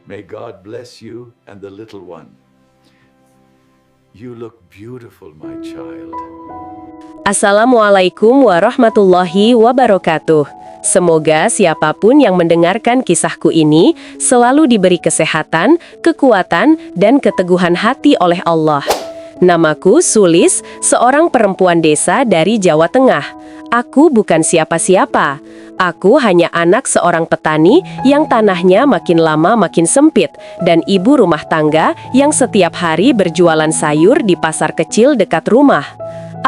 May God bless you and the little one. You look beautiful, my child. Assalamualaikum warahmatullahi wabarakatuh. Semoga siapapun yang mendengarkan kisahku ini selalu diberi kesehatan, kekuatan, dan keteguhan hati oleh Allah. Namaku Sulis, seorang perempuan desa dari Jawa Tengah. Aku bukan siapa-siapa. Aku hanya anak seorang petani yang tanahnya makin lama makin sempit dan ibu rumah tangga yang setiap hari berjualan sayur di pasar kecil dekat rumah.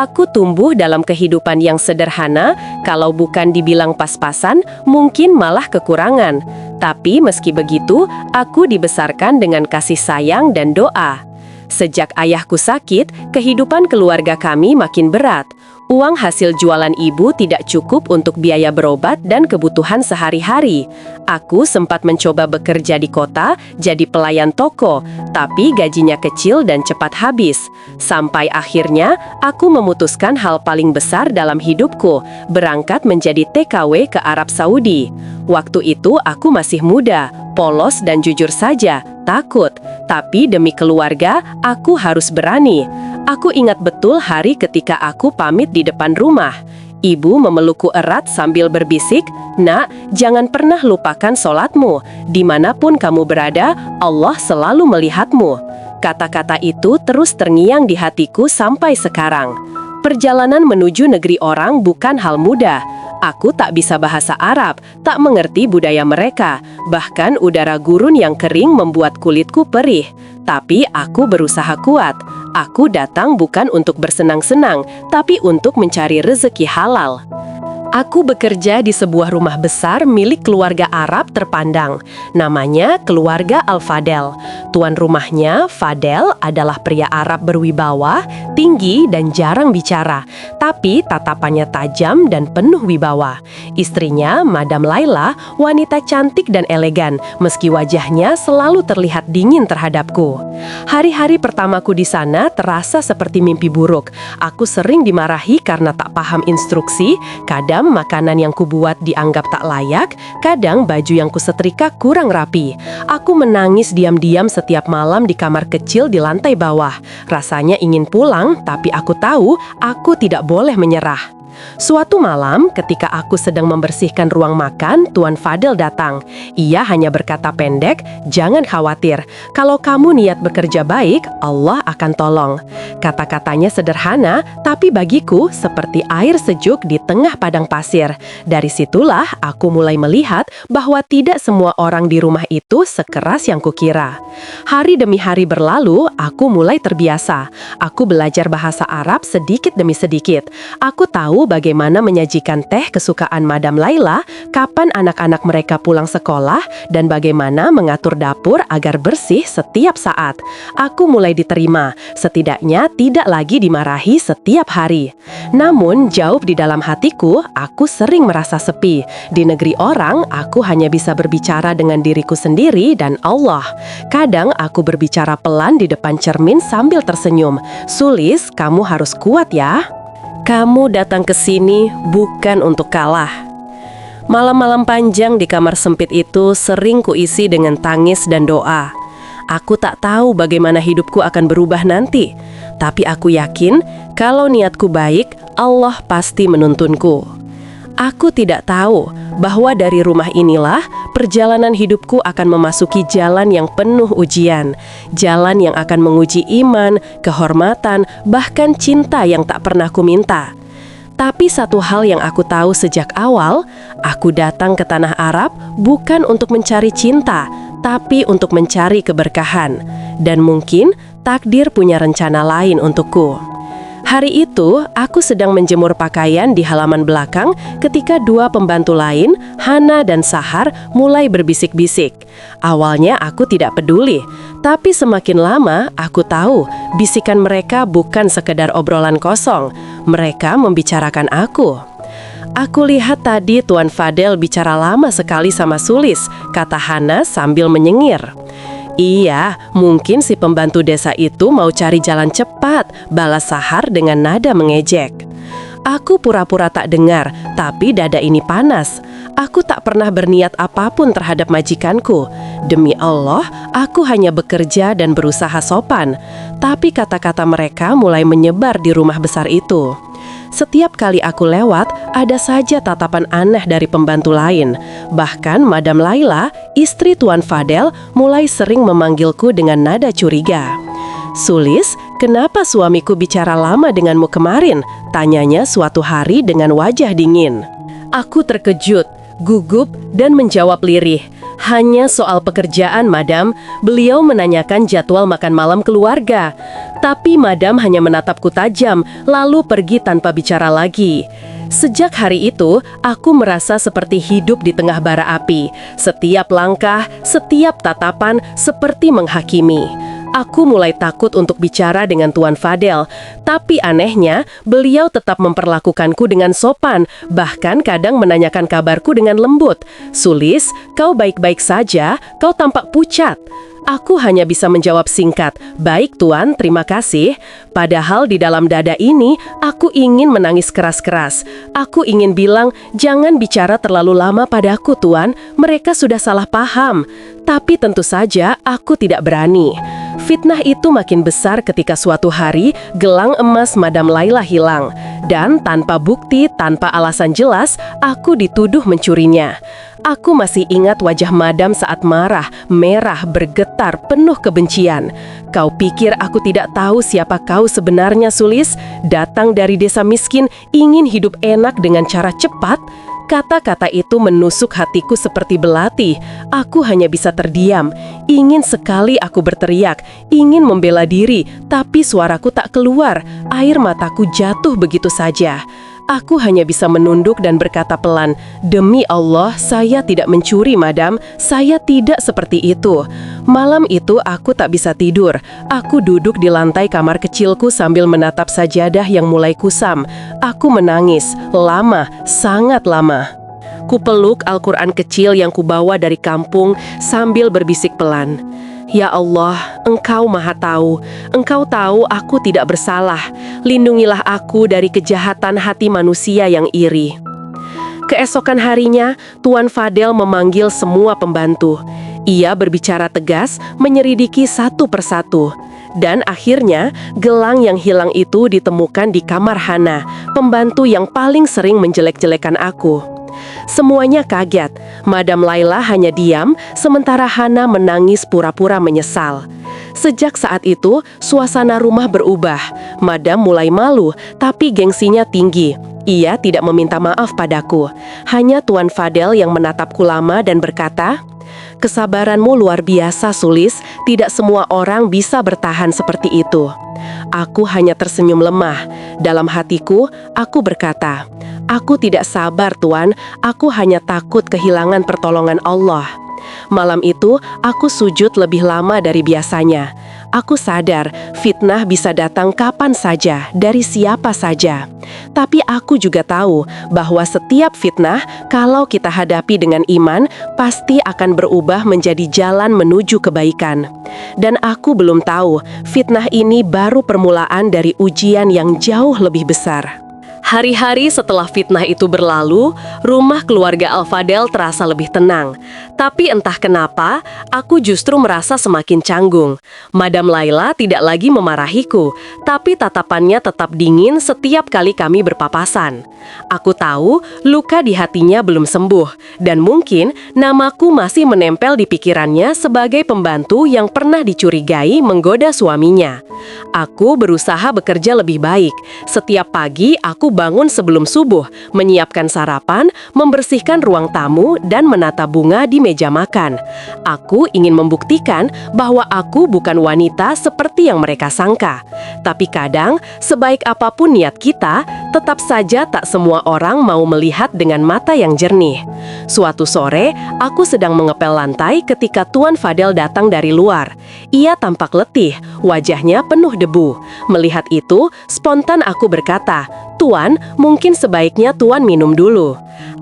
Aku tumbuh dalam kehidupan yang sederhana, kalau bukan dibilang pas-pasan, mungkin malah kekurangan. Tapi meski begitu, aku dibesarkan dengan kasih sayang dan doa. Sejak ayahku sakit, kehidupan keluarga kami makin berat. Uang hasil jualan ibu tidak cukup untuk biaya berobat dan kebutuhan sehari-hari. Aku sempat mencoba bekerja di kota, jadi pelayan toko, tapi gajinya kecil dan cepat habis. Sampai akhirnya, aku memutuskan hal paling besar dalam hidupku, berangkat menjadi TKW ke Arab Saudi. Waktu itu aku masih muda, polos dan jujur saja, takut. Tapi demi keluarga, aku harus berani. Aku ingat betul hari ketika aku pamit di depan rumah. Ibu memelukku erat sambil berbisik, "Nak, jangan pernah lupakan sholatmu. Dimanapun kamu berada, Allah selalu melihatmu." Kata-kata itu terus terngiang di hatiku sampai sekarang. Perjalanan menuju negeri orang bukan hal mudah. Aku tak bisa bahasa Arab, tak mengerti budaya mereka. Bahkan udara gurun yang kering membuat kulitku perih. Tapi aku berusaha kuat. Aku datang bukan untuk bersenang-senang, tapi untuk mencari rezeki halal. Aku bekerja di sebuah rumah besar milik keluarga Arab terpandang. Namanya keluarga Al-Fadel. Tuan rumahnya, Fadel, adalah pria Arab berwibawa, tinggi dan jarang bicara. Tapi tatapannya tajam dan penuh wibawa. Istrinya, Madam Laila, wanita cantik dan elegan, meski wajahnya selalu terlihat dingin terhadapku. Hari-hari pertamaku di sana terasa seperti mimpi buruk. Aku sering dimarahi karena tak paham instruksi, kadang makanan yang kubuat dianggap tak layak, kadang baju yang kusetrika kurang rapi. Aku menangis diam-diam setiap malam di kamar kecil di lantai bawah. Rasanya ingin pulang, tapi aku tahu aku tidak boleh menyerah. Suatu malam, ketika aku sedang membersihkan ruang makan, Tuan Fadel datang. Ia hanya berkata pendek, "Jangan khawatir. Kalau kamu niat bekerja baik, Allah akan tolong." Kata-katanya sederhana, tapi bagiku seperti air sejuk di tengah padang pasir. Dari situlah aku mulai melihat bahwa tidak semua orang di rumah itu sekeras yang kukira. Hari demi hari berlalu, aku mulai terbiasa. Aku belajar bahasa Arab sedikit demi sedikit. Aku tahu bagaimana menyajikan teh kesukaan Madam Laila, kapan anak-anak mereka pulang sekolah, dan bagaimana mengatur dapur agar bersih setiap saat. Aku mulai diterima, setidaknya tidak lagi dimarahi setiap hari. Namun, jauh di dalam hatiku, aku sering merasa sepi. Di negeri orang, aku hanya bisa berbicara dengan diriku sendiri dan Allah. Kadang aku berbicara pelan di depan cermin sambil tersenyum. "Sulis, kamu harus kuat ya. Kamu datang ke sini bukan untuk kalah." Malam-malam panjang di kamar sempit itu sering kuisi dengan tangis dan doa. Aku tak tahu bagaimana hidupku akan berubah nanti, tapi aku yakin kalau niatku baik, Allah pasti menuntunku. Aku tidak tahu bahwa dari rumah inilah perjalanan hidupku akan memasuki jalan yang penuh ujian. Jalan yang akan menguji iman, kehormatan, bahkan cinta yang tak pernah kuminta. Tapi satu hal yang aku tahu sejak awal, aku datang ke tanah Arab bukan untuk mencari cinta, tapi untuk mencari keberkahan. Dan mungkin takdir punya rencana lain untukku. Hari itu, aku sedang menjemur pakaian di halaman belakang ketika dua pembantu lain, Hana dan Sahar, mulai berbisik-bisik. Awalnya aku tidak peduli, tapi semakin lama aku tahu bisikan mereka bukan sekedar obrolan kosong. Mereka membicarakan aku. "Aku lihat tadi Tuan Fadel bicara lama sekali sama Sulis," kata Hana sambil menyengir. "Iya, mungkin si pembantu desa itu mau cari jalan cepat," balas Sahar dengan nada mengejek. Aku pura-pura tak dengar, tapi dada ini panas. Aku tak pernah berniat apapun terhadap majikanku. Demi Allah, aku hanya bekerja dan berusaha sopan. Tapi kata-kata mereka mulai menyebar di rumah besar itu. Setiap kali aku lewat, ada saja tatapan aneh dari pembantu lain. Bahkan Madam Laila, istri Tuan Fadel, mulai sering memanggilku dengan nada curiga. "Sulis, kenapa suamiku bicara lama denganmu kemarin?" tanyanya suatu hari dengan wajah dingin. Aku terkejut, gugup, dan menjawab lirih. "Hanya soal pekerjaan, Madam. Beliau menanyakan jadwal makan malam keluarga." Tapi Madam hanya menatapku tajam, lalu pergi tanpa bicara lagi. Sejak hari itu, aku merasa seperti hidup di tengah bara api. Setiap langkah, setiap tatapan seperti menghakimi. Aku mulai takut untuk bicara dengan Tuan Fadel, tapi anehnya beliau tetap memperlakukanku dengan sopan, bahkan kadang menanyakan kabarku dengan lembut. "Sulis, kau baik-baik saja, kau tampak pucat." Aku hanya bisa menjawab singkat, "Baik Tuan, terima kasih." Padahal di dalam dada ini, aku ingin menangis keras-keras. Aku ingin bilang, "Jangan bicara terlalu lama padaku Tuan, mereka sudah salah paham." Tapi tentu saja aku tidak berani. Fitnah itu makin besar ketika suatu hari gelang emas Madam Laila hilang. Dan tanpa bukti, tanpa alasan jelas, aku dituduh mencurinya. Aku masih ingat wajah Madam saat marah, merah, bergetar, penuh kebencian. "Kau pikir aku tidak tahu siapa kau sebenarnya, Sulis? Datang dari desa miskin, ingin hidup enak dengan cara cepat?" Kata-kata itu menusuk hatiku seperti belati. Aku hanya bisa terdiam. Ingin sekali aku berteriak, ingin membela diri, tapi suaraku tak keluar. Air mataku jatuh begitu saja. Aku hanya bisa menunduk dan berkata pelan, "Demi Allah, saya tidak mencuri, Madam. Saya tidak seperti itu." Malam itu aku tak bisa tidur. Aku duduk di lantai kamar kecilku sambil menatap sajadah yang mulai kusam. Aku menangis, lama, sangat lama. Kupeluk Al-Quran kecil yang kubawa dari kampung sambil berbisik pelan. "Ya Allah, Engkau Maha Tahu. Engkau tahu aku tidak bersalah. Lindungilah aku dari kejahatan hati manusia yang iri." Keesokan harinya, Tuan Fadel memanggil semua pembantu. Ia berbicara tegas, menyeridiki satu persatu. Dan akhirnya, gelang yang hilang itu ditemukan di kamar Hana, pembantu yang paling sering menjelek-jelekan aku. Semuanya kaget. Madam Laila hanya diam, sementara Hana menangis pura-pura menyesal. Sejak saat itu, suasana rumah berubah. Madam mulai malu, tapi gengsinya tinggi. Ia tidak meminta maaf padaku. Hanya Tuan Fadel yang menatapku lama dan berkata, "Kesabaranmu luar biasa, Sulis. Tidak semua orang bisa bertahan seperti itu." Aku hanya tersenyum lemah. Dalam hatiku, aku berkata, "Aku tidak sabar, Tuan. Aku hanya takut kehilangan pertolongan Allah." Malam itu, aku sujud lebih lama dari biasanya. Aku sadar fitnah bisa datang kapan saja, dari siapa saja. Tapi aku juga tahu bahwa setiap fitnah, kalau kita hadapi dengan iman, pasti akan berubah menjadi jalan menuju kebaikan. Dan aku belum tahu, fitnah ini baru permulaan dari ujian yang jauh lebih besar. Hari-hari setelah fitnah itu berlalu, rumah keluarga Al-Fadel terasa lebih tenang. Tapi entah kenapa, aku justru merasa semakin canggung. Madam Laila tidak lagi memarahiku, tapi tatapannya tetap dingin setiap kali kami berpapasan. Aku tahu luka di hatinya belum sembuh, dan mungkin namaku masih menempel di pikirannya sebagai pembantu yang pernah dicurigai menggoda suaminya. Aku berusaha bekerja lebih baik. Setiap pagi aku bangun sebelum subuh, menyiapkan sarapan, membersihkan ruang tamu, dan menata bunga di meja makan. Aku ingin membuktikan bahwa aku bukan wanita seperti yang mereka sangka. Tapi kadang, sebaik apapun niat kita, tetap saja tak semua orang mau melihat dengan mata yang jernih. Suatu sore, aku sedang mengepel lantai ketika Tuan Fadel datang dari luar. Ia tampak letih, wajahnya penuh debu. Melihat itu, spontan aku berkata, "Tuan, mungkin sebaiknya Tuan minum dulu."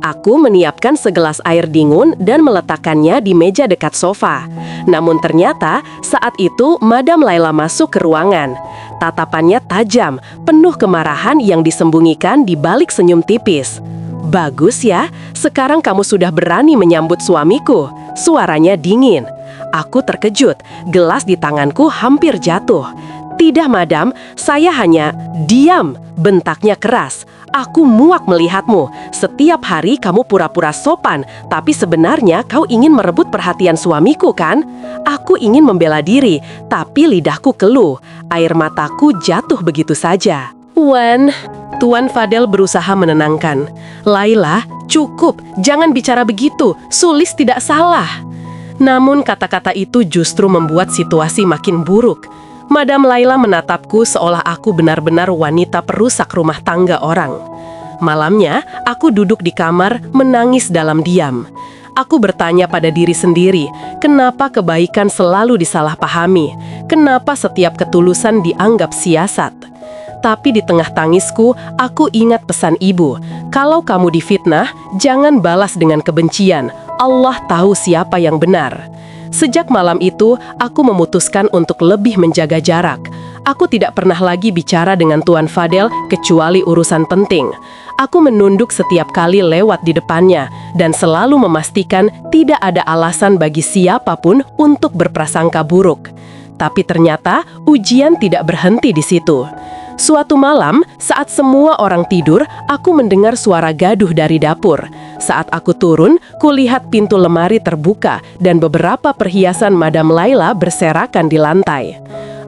Aku menyiapkan segelas air dingin dan meletakkannya di meja dekat sofa. Namun ternyata saat itu Madam Laila masuk ke ruangan. Tatapannya tajam, penuh kemarahan yang disembunyikan di balik senyum tipis. Bagus ya, sekarang kamu sudah berani menyambut suamiku. Suaranya dingin. Aku terkejut, gelas di tanganku hampir jatuh. Tidak, madam, saya hanya... Diam, bentaknya keras. Aku muak melihatmu. Setiap hari kamu pura-pura sopan, tapi sebenarnya kau ingin merebut perhatian suamiku, kan? Aku ingin membela diri, tapi lidahku keluh. Air mataku jatuh begitu saja. Wan, Tuan Fadel berusaha menenangkan. Laila, cukup, jangan bicara begitu. Sulis tidak salah. Namun kata-kata itu justru membuat situasi makin buruk. Madam Laila menatapku seolah aku benar-benar wanita perusak rumah tangga orang. Malamnya, aku duduk di kamar menangis dalam diam. Aku bertanya pada diri sendiri, kenapa kebaikan selalu disalahpahami? Kenapa setiap ketulusan dianggap siasat? Tapi di tengah tangisku, aku ingat pesan ibu. Kalau kamu difitnah, jangan balas dengan kebencian. Allah tahu siapa yang benar. Sejak malam itu, aku memutuskan untuk lebih menjaga jarak. Aku tidak pernah lagi bicara dengan Tuan Fadel kecuali urusan penting. Aku menunduk setiap kali lewat di depannya dan selalu memastikan tidak ada alasan bagi siapapun untuk berprasangka buruk. Tapi ternyata ujian tidak berhenti di situ. Suatu malam, saat semua orang tidur, aku mendengar suara gaduh dari dapur. Saat aku turun, kulihat pintu lemari terbuka dan beberapa perhiasan Madam Laila berserakan di lantai.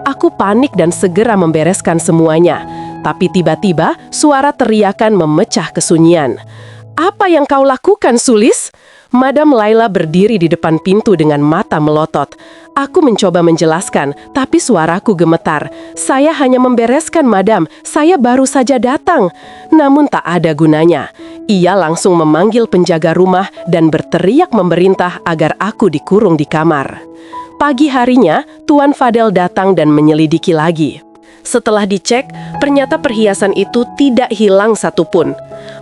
Aku panik dan segera membereskan semuanya. Tapi tiba-tiba, suara teriakan memecah kesunyian. "Apa yang kau lakukan, Sulis?" Madam Laila berdiri di depan pintu dengan mata melotot. Aku mencoba menjelaskan, tapi suaraku gemetar. "Saya hanya membereskan, madam. Saya baru saja datang." Namun tak ada gunanya. Ia langsung memanggil penjaga rumah dan berteriak memerintah agar aku dikurung di kamar. Pagi harinya, Tuan Fadel datang dan menyelidiki lagi. Setelah dicek, ternyata perhiasan itu tidak hilang satupun.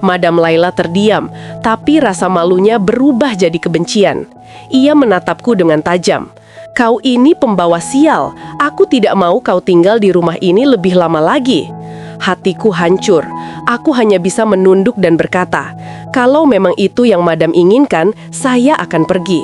Madam Laila terdiam, tapi rasa malunya berubah jadi kebencian. Ia menatapku dengan tajam. "Kau ini pembawa sial. Aku tidak mau kau tinggal di rumah ini lebih lama lagi." Hatiku hancur. Aku hanya bisa menunduk dan berkata, "Kalau memang itu yang madam inginkan, saya akan pergi."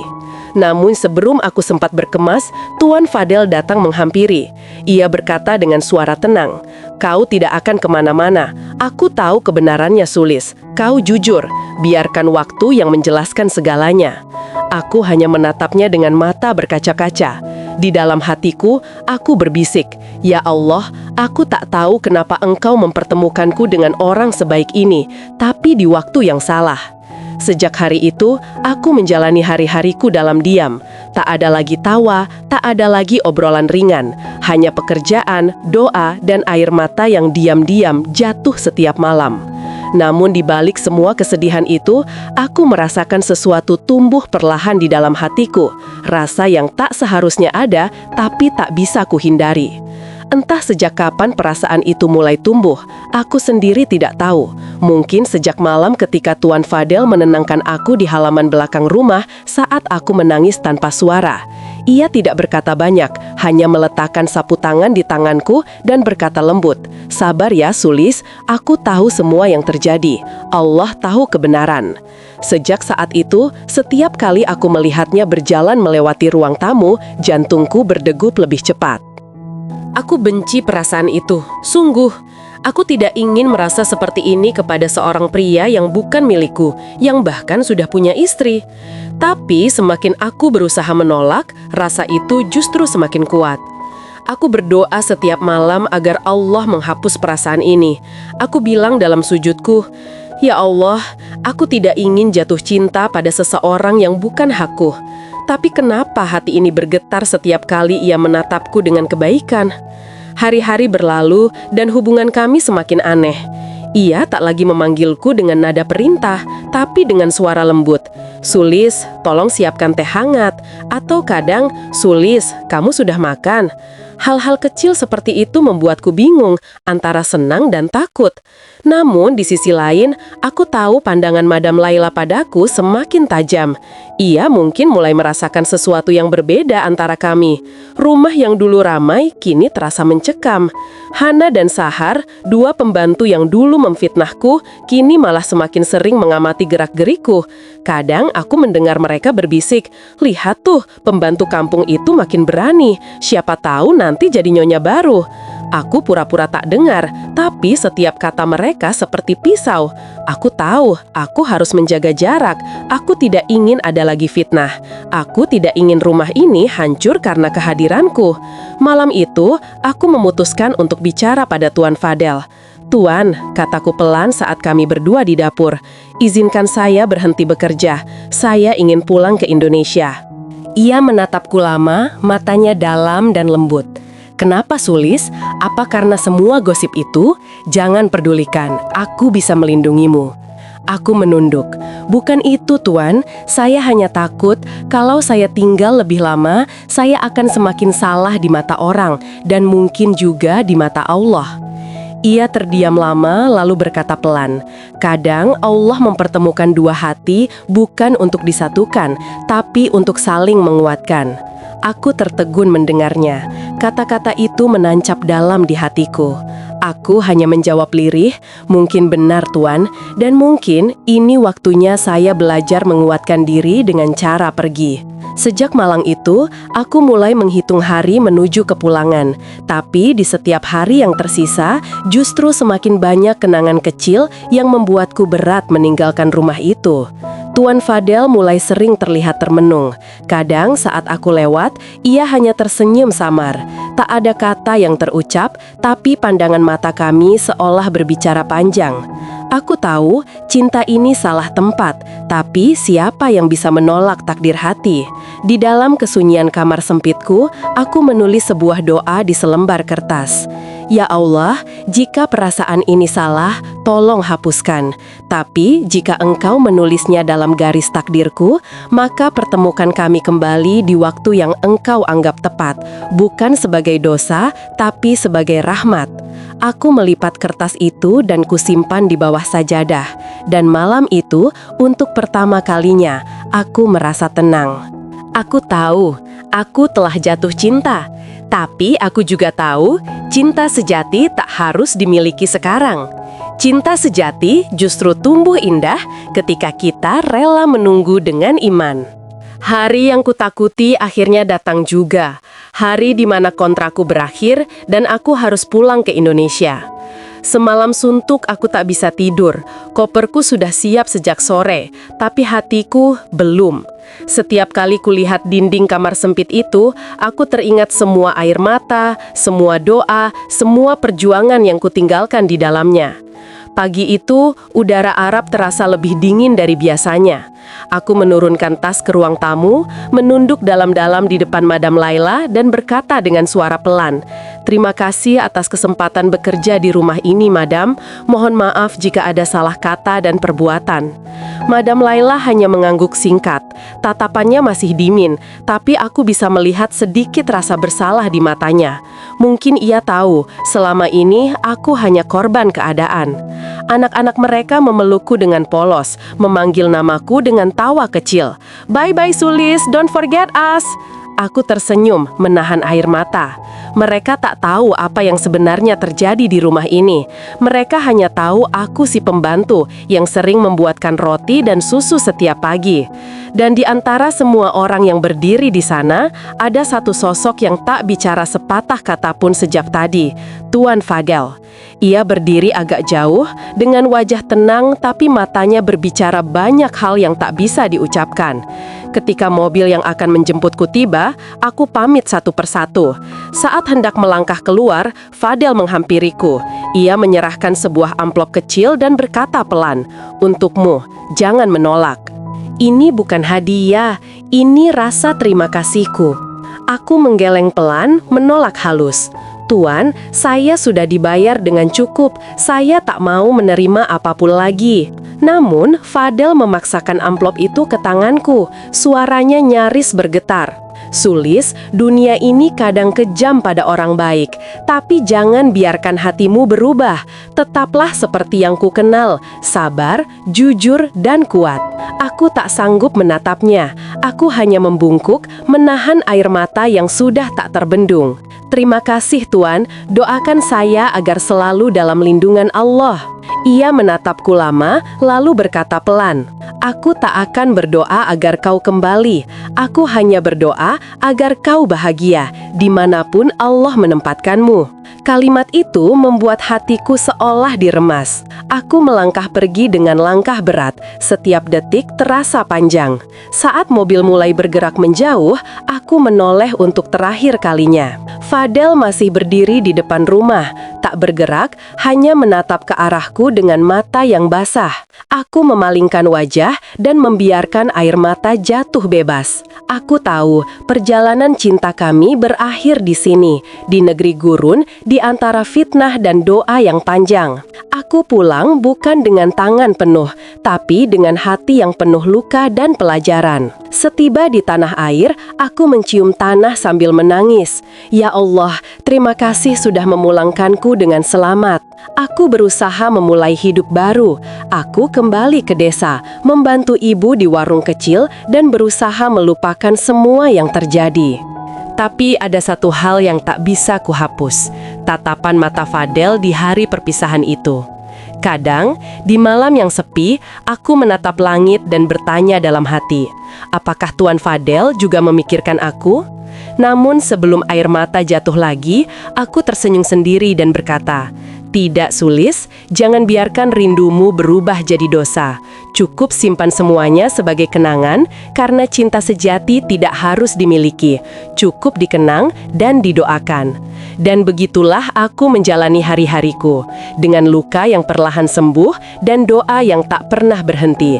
Namun sebelum aku sempat berkemas, Tuan Fadel datang menghampiri. Ia berkata dengan suara tenang, "Kau tidak akan kemana-mana. Aku tahu kebenarannya, Sulis. Kau jujur. Biarkan waktu yang menjelaskan segalanya." Aku hanya menatapnya dengan mata berkaca-kaca. Di dalam hatiku, aku berbisik, "Ya Allah, aku tak tahu kenapa Engkau mempertemukanku dengan orang sebaik ini, tapi di waktu yang salah." Sejak hari itu, aku menjalani hari-hariku dalam diam. Tak ada lagi tawa, tak ada lagi obrolan ringan. Hanya pekerjaan, doa, dan air mata yang diam-diam jatuh setiap malam. Namun di balik semua kesedihan itu, aku merasakan sesuatu tumbuh perlahan di dalam hatiku. Rasa yang tak seharusnya ada, tapi tak bisa kuhindari. Entah sejak kapan perasaan itu mulai tumbuh, aku sendiri tidak tahu. Mungkin sejak malam ketika Tuan Fadel menenangkan aku di halaman belakang rumah saat aku menangis tanpa suara. Ia tidak berkata banyak, hanya meletakkan sapu tangan di tanganku dan berkata lembut, "Sabar ya, Sulis, aku tahu semua yang terjadi. Allah tahu kebenaran." Sejak saat itu, setiap kali aku melihatnya berjalan melewati ruang tamu, jantungku berdegup lebih cepat. Aku benci perasaan itu, sungguh. Aku tidak ingin merasa seperti ini kepada seorang pria yang bukan milikku, yang bahkan sudah punya istri. Tapi semakin aku berusaha menolak, rasa itu justru semakin kuat. Aku berdoa setiap malam agar Allah menghapus perasaan ini. Aku bilang dalam sujudku, "Ya Allah, aku tidak ingin jatuh cinta pada seseorang yang bukan hakku. Tapi kenapa hati ini bergetar setiap kali ia menatapku dengan kebaikan?" Hari-hari berlalu dan hubungan kami semakin aneh. Ia tak lagi memanggilku dengan nada perintah, tapi dengan suara lembut. "Sulis, tolong siapkan teh hangat." Atau kadang, "Sulis, kamu sudah makan?" Hal-hal kecil seperti itu membuatku bingung antara senang dan takut. Namun di sisi lain, aku tahu pandangan Madam Laila padaku semakin tajam. Ia mungkin mulai merasakan sesuatu yang berbeda antara kami. Rumah yang dulu ramai kini terasa mencekam. Hana dan Sahar, dua pembantu yang dulu memfitnahku, kini malah semakin sering mengamati gerak-geriku. Kadang aku mendengar mereka berbisik, "Lihat tuh, pembantu kampung itu makin berani. Siapa tahu nanti jadi nyonya baru." Aku pura-pura tak dengar, tapi setiap kata mereka seperti pisau. Aku tahu, aku harus menjaga jarak. Aku tidak ingin ada lagi fitnah. Aku tidak ingin rumah ini hancur karena kehadiranku. Malam itu, aku memutuskan untuk bicara pada Tuan Fadel. "Tuan," kataku pelan saat kami berdua di dapur, "izinkan saya berhenti bekerja. Saya ingin pulang ke Indonesia." Ia menatapku lama, matanya dalam dan lembut. "Kenapa, Sulis? Apa karena semua gosip itu? Jangan pedulikan, aku bisa melindungimu." Aku menunduk. "Bukan itu, Tuan. Saya hanya takut kalau saya tinggal lebih lama, saya akan semakin salah di mata orang dan mungkin juga di mata Allah." Ia terdiam lama lalu berkata pelan, "Kadang Allah mempertemukan dua hati bukan untuk disatukan, tapi untuk saling menguatkan." Aku tertegun mendengarnya. Kata-kata itu menancap dalam di hatiku. Aku hanya menjawab lirih, "Mungkin benar, Tuan, dan mungkin ini waktunya saya belajar menguatkan diri dengan cara pergi." Sejak malam itu, aku mulai menghitung hari menuju kepulangan. Tapi di setiap hari yang tersisa, justru semakin banyak kenangan kecil yang membuatku berat meninggalkan rumah itu. Tuan Fadel mulai sering terlihat termenung. Kadang saat aku lewat, ia hanya tersenyum samar. Tak ada kata yang terucap, tapi pandangan mata kami seolah berbicara panjang. Aku tahu cinta ini salah tempat, tapi siapa yang bisa menolak takdir hati? Di dalam kesunyian kamar sempitku, aku menulis sebuah doa di selembar kertas. "Ya Allah, jika perasaan ini salah, tolong hapuskan. Tapi jika Engkau menulisnya dalam garis takdirku, maka pertemukan kami kembali di waktu yang Engkau anggap tepat, bukan sebagai dosa, tapi sebagai rahmat." Aku melipat kertas itu dan kusimpan di bawah sajadah. Dan malam itu, untuk pertama kalinya, aku merasa tenang. Aku tahu, aku telah jatuh cinta. Tapi aku juga tahu, cinta sejati tak harus dimiliki sekarang. Cinta sejati justru tumbuh indah ketika kita rela menunggu dengan iman. Hari yang kutakuti akhirnya datang juga. Hari di mana kontrakku berakhir dan aku harus pulang ke Indonesia. Semalam suntuk aku tak bisa tidur. Koperku sudah siap sejak sore, tapi hatiku belum. Setiap kali kulihat dinding kamar sempit itu, aku teringat semua air mata, semua doa, semua perjuangan yang kutinggalkan di dalamnya. Pagi itu, udara Arab terasa lebih dingin dari biasanya. Aku menurunkan tas ke ruang tamu, menunduk dalam-dalam di depan Madam Laila dan berkata dengan suara pelan, "Terima kasih atas kesempatan bekerja di rumah ini, Madam. Mohon maaf jika ada salah kata dan perbuatan." Madam Laila hanya mengangguk singkat. Tatapannya masih dingin, tapi aku bisa melihat sedikit rasa bersalah di matanya. Mungkin ia tahu, selama ini aku hanya korban keadaan. Anak-anak mereka memelukku dengan polos, memanggil namaku dengan tawa kecil. "Bye-bye Sulis, don't forget us." Aku tersenyum, menahan air mata. Mereka tak tahu apa yang sebenarnya terjadi di rumah ini. Mereka hanya tahu aku si pembantu yang sering membuatkan roti dan susu setiap pagi. Dan di antara semua orang yang berdiri di sana, ada satu sosok yang tak bicara sepatah kata pun sejak tadi, Tuan Fadel. Ia berdiri agak jauh, dengan wajah tenang tapi matanya berbicara banyak hal yang tak bisa diucapkan. Ketika mobil yang akan menjemputku tiba, aku pamit satu persatu. Saat hendak melangkah keluar, Fadel menghampiriku. Ia menyerahkan sebuah amplop kecil dan berkata pelan, "Untukmu, jangan menolak." "Ini bukan hadiah, ini rasa terima kasihku." Aku menggeleng pelan, menolak halus. "Tuan, saya sudah dibayar dengan cukup. Saya tak mau menerima apapun lagi." Namun, Fadel memaksakan amplop itu ke tanganku. Suaranya nyaris bergetar. Sulis, dunia ini kadang kejam pada orang baik, tapi jangan biarkan hatimu berubah. Tetaplah seperti yang kukenal, sabar, jujur, dan kuat. Aku tak sanggup menatapnya. Aku hanya membungkuk, menahan air mata yang sudah tak terbendung. Terima kasih Tuan, doakan saya agar selalu dalam lindungan Allah. Ia menatapku lama, lalu berkata pelan, "Aku tak akan berdoa agar kau kembali. Aku hanya berdoa agar kau bahagia, dimanapun Allah menempatkanmu." Kalimat itu membuat hatiku seolah diremas. Aku melangkah pergi dengan langkah berat. Setiap detik terasa panjang. Saat mobil mulai bergerak menjauh, aku menoleh untuk terakhir kalinya. Fadel masih berdiri di depan rumah, tak bergerak, hanya menatap ke arahku dengan mata yang basah. Aku memalingkan wajah dan membiarkan air mata jatuh bebas. Aku tahu perjalanan cinta kami berakhir di sini, di negeri gurun, di antara fitnah dan doa yang panjang. Aku pulang bukan dengan tangan penuh, tapi dengan hati yang penuh luka dan pelajaran. Setiba di tanah air, aku mencium tanah sambil menangis. Ya Allah, terima kasih sudah memulangkanku dengan selamat. Aku berusaha memulai hidup baru. Aku kembali ke desa, membantu ibu di warung kecil dan berusaha melupakan semua yang terjadi. Tapi ada satu hal yang tak bisa kuhapus, tatapan mata Fadel di hari perpisahan itu. Kadang, di malam yang sepi, aku menatap langit dan bertanya dalam hati, apakah Tuan Fadel juga memikirkan aku? Namun sebelum air mata jatuh lagi, aku tersenyum sendiri dan berkata, "Tidak, Sulis, jangan biarkan rindumu berubah jadi dosa. Cukup simpan semuanya sebagai kenangan, karena cinta sejati tidak harus dimiliki. Cukup dikenang dan didoakan." Dan begitulah aku menjalani hari-hariku, dengan luka yang perlahan sembuh dan doa yang tak pernah berhenti.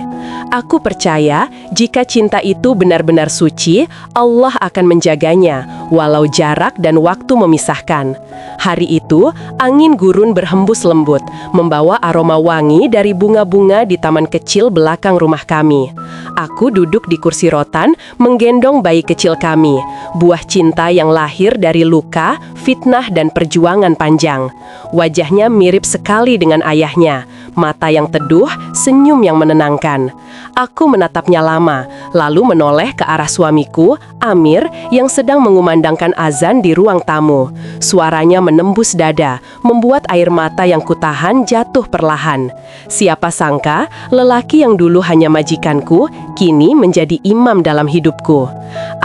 Aku percaya, jika cinta itu benar-benar suci, Allah akan menjaganya, walau jarak dan waktu memisahkan. Hari itu, angin gurun berhembus lembut, membawa aroma wangi dari bunga-bunga di taman kecil belakang rumah kami. Aku duduk di kursi rotan, menggendong bayi kecil kami, buah cinta yang lahir dari luka, fitnah, dan perjuangan panjang. Wajahnya mirip sekali dengan ayahnya, mata yang teduh, senyum yang menenangkan. Aku menatapnya lama, lalu menoleh ke arah suamiku, Amir, yang sedang mengumandangkan azan di ruang tamu. Suaranya menembus dada, membuat air mata yang kutahan jatuh perlahan. Siapa sangka, lelaki yang dulu hanya majikanku, kini menjadi imam dalam hidupku.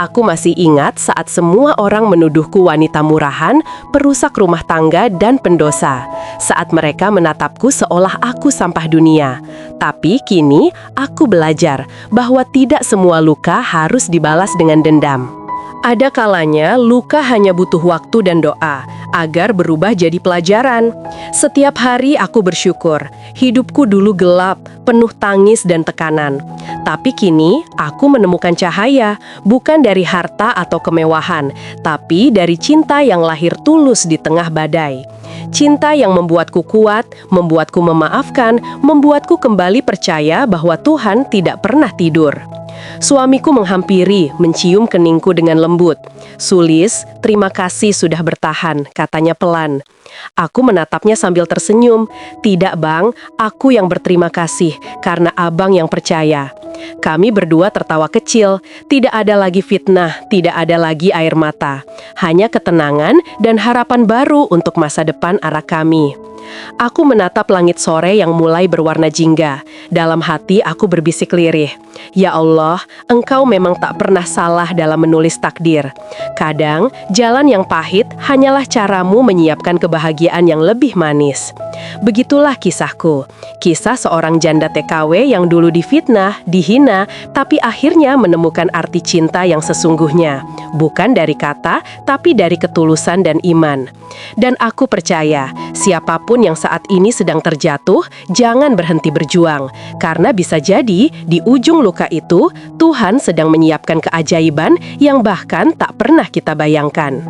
Aku masih ingat saat semua orang menuduhku wanita murahan, perusak rumah tangga, dan pendosa. Saat mereka menatapku seolah aku sampah dunia. Tapi kini, aku belajar bahwa tidak semua luka harus dibalas dengan dendam. Ada kalanya luka hanya butuh waktu dan doa agar berubah jadi pelajaran. Setiap hari aku bersyukur. Hidupku dulu gelap, penuh tangis dan tekanan. Tapi kini aku menemukan cahaya, bukan dari harta atau kemewahan, tapi dari cinta yang lahir tulus di tengah badai. Cinta yang membuatku kuat, membuatku memaafkan, membuatku kembali percaya bahwa Tuhan tidak pernah tidur. Suamiku menghampiri, mencium keningku dengan lembut. "Sulis, terima kasih sudah bertahan," katanya pelan. Aku menatapnya sambil tersenyum. "Tidak, Bang, aku yang berterima kasih, karena Abang yang percaya." Kami berdua tertawa kecil. Tidak ada lagi fitnah, tidak ada lagi air mata. Hanya ketenangan dan harapan baru untuk masa depan anak kami. Aku menatap langit sore yang mulai berwarna jingga. Dalam hati aku berbisik lirih, "Ya Allah, Engkau memang tak pernah salah dalam menulis takdir. Kadang, jalan yang pahit hanyalah caramu menyiapkan kebahagiaan yang lebih manis." Begitulah kisahku. Kisah seorang janda TKW yang dulu difitnah, dihina, tapi akhirnya menemukan arti cinta yang sesungguhnya. Bukan dari kata, tapi dari ketulusan dan iman. Dan aku percaya, siapapun yang saat ini sedang terjatuh, jangan berhenti berjuang. Karena bisa jadi, di ujung luka itu, Tuhan sedang menyiapkan keajaiban yang bahkan tak pernah kita bayangkan.